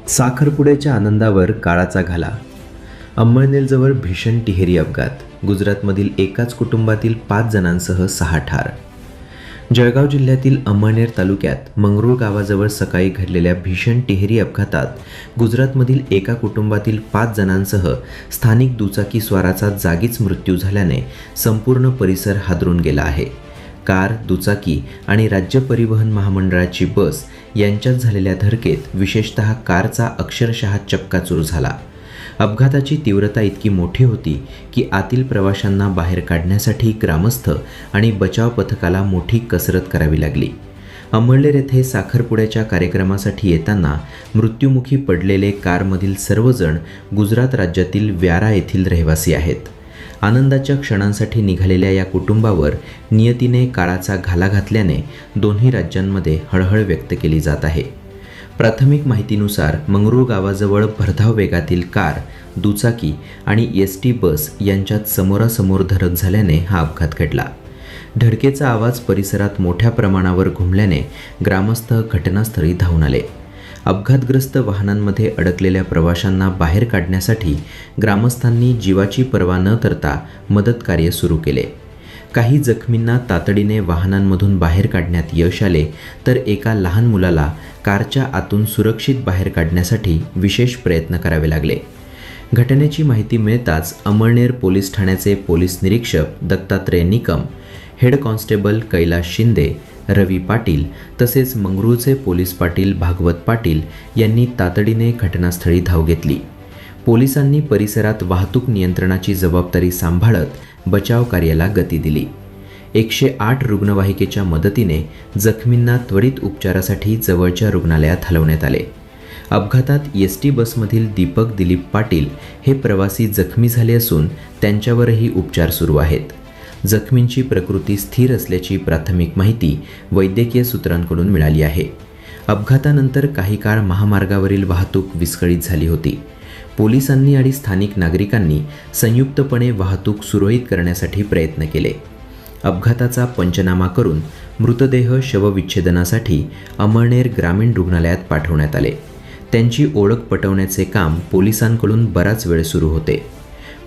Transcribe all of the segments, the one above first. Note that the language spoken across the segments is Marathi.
साखरपुड्याच्या आनंदावर काळाचा घाला. अंमळनेरजवळ भीषण तिहेरी अपघात. गुजरातमधील एकाच कुटुंबातील 5 जणांसह 6 ठार. जळगाव जिल्ह्यातील अंमळनेर तालुक्यात मंगरूळ गावाजवळ सकाळी घडलेल्या भीषण तिहेरी अपघातात गुजरातमधील एका कुटुंबातील 5 जणांसह स्थानिक दुचाकी स्वाराचा जागीच मृत्यू झाल्याने संपूर्ण परिसर हादरून गेला आहे. कार, दुचाकी आणि राज्य परिवहन महामंडळाची बस यांच्यात झालेल्या धडकेत विशेषतः कारचा अक्षरशः चक्काचूर झाला. अपघाताची तीव्रता इतकी मोठी होती की आतील प्रवाशांना बाहेर काढण्यासाठी ग्रामस्थ आणि बचाव पथकाला मोठी कसरत करावी लागली. अंमळनेर येथे साखरपुड्याच्या कार्यक्रमासाठी येताना मृत्युमुखी पडलेले कारमधील सर्वजण गुजरात राज्यातील व्यारा येथील रहिवासी आहेत. आनंदाच्या क्षणांसाठी निघालेल्या या कुटुंबावर नियतीने काळाचा घाला घातल्याने दोन्ही राज्यांमध्ये हळहळ व्यक्त केली जात आहे. प्राथमिक माहितीनुसार मंगरूळ गावाजवळ भरधाव वेगातील कार, दुचाकी आणि एसटी बस यांच्यात समोरासमोर धडक झाल्याने हा अपघात घडला. धडकेचा आवाज परिसरात मोठ्या प्रमाणावर घुमल्याने ग्रामस्थ घटनास्थळी धावून आले. अपघातग्रस्त वाहनांमध्ये अडकलेल्या प्रवाशांना बाहेर काढण्यासाठी ग्रामस्थांनी जीवाची पर्वा न करता मदतकार्य सुरू केले. काही जखमींना तातडीने वाहनांमधून बाहेर काढण्यात यश आले, तर एका लहान मुलाला कारच्या आतून सुरक्षित बाहेर काढण्यासाठी विशेष प्रयत्न करावे लागले. घटनेची माहिती मिळताच अंमळनेर पोलीस ठाण्याचे पोलीस निरीक्षक दत्तात्रय निकम, हेड कॉन्स्टेबल कैलास शिंदे, रवी पाटील तसेच मंगरूळचे पोलीस पाटील भागवत पाटील यांनी तातडीने घटनास्थळी धाव घेतली. पोलिसांनी परिसरात वाहतूक नियंत्रणाची जबाबदारी सांभाळत बचाव कार्याला गती दिली. 108 रुग्णवाहिकेच्या मदतीने जखमींना त्वरित उपचारासाठी जवळच्या रुग्णालयात हलवण्यात आले. अपघातात एसटी बसमधील दीपक दिलीप पाटील हे प्रवासी जखमी झाले असून त्यांच्यावरही उपचार सुरू आहेत. जखमींची प्रकृती स्थिर असल्याची प्राथमिक माहिती वैद्यकीय सूत्रांकडून मिळाली आहे. अपघातानंतर काही काळ महामार्गावरील वाहतूक विस्कळीत झाली होती. पोलिसांनी आणि स्थानिक नागरिकांनी संयुक्तपणे वाहतूक सुरळीत करण्यासाठी प्रयत्न केले. अपघाताचा पंचनामा करून मृतदेह शवविच्छेदनासाठी अंमळनेर ग्रामीण रुग्णालयात पाठवण्यात आले. त्यांची ओळख पटवण्याचे काम पोलिसांकडून बराच वेळ सुरू होते.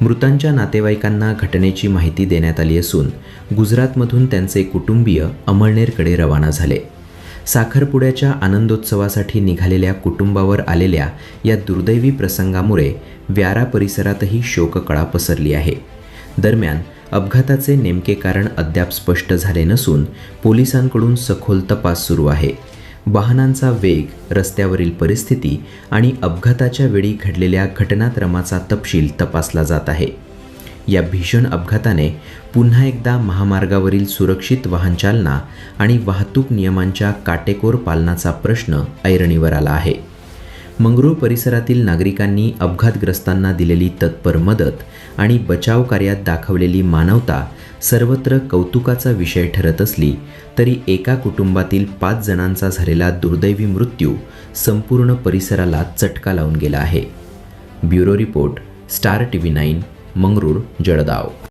मृतांच्या नातेवाईकांना घटनेची माहिती देण्यात आली असून गुजरातमधून त्यांचे कुटुंबीय अंमळनेरकडे रवाना झाले. साखरपुड्याच्या आनंदोत्सवासाठी निघालेल्या कुटुंबावर आलेल्या या दुर्दैवी प्रसंगामुळे व्यारा परिसरातही शोककळा पसरली आहे. दरम्यान अपघाताचे नेमके कारण अद्याप स्पष्ट झाले नसून पोलिसांकडून सखोल तपास सुरू आहे. वाहनांचा वेग, रस्त्यावरील परिस्थिती आणि अपघाताच्या वेळी घडलेल्या घटनाक्रमाचा तपशील तपासला जात आहे. या भीषण अपघाताने पुन्हा एकदा महामार्गावरील सुरक्षित वाहनचालना आणि वाहतूक नियमांच्या काटेकोर पालनाचा प्रश्न ऐरणीवर आला आहे. मंगरूळ परिसरातील नागरिकांनी अपघातग्रस्तांना दिलेली तत्पर मदत आणि बचाव कार्यात दाखवलेली मानवता सर्वत्र कौतुकाचा विषय ठरत असली तरी एका कुटुंबातील 5 जणांचा झालेला दुर्दैवी मृत्यू संपूर्ण परिसराला चटका लावून गेला आहे. Bureau report, star TV 9, Mangrul, Jalgaon.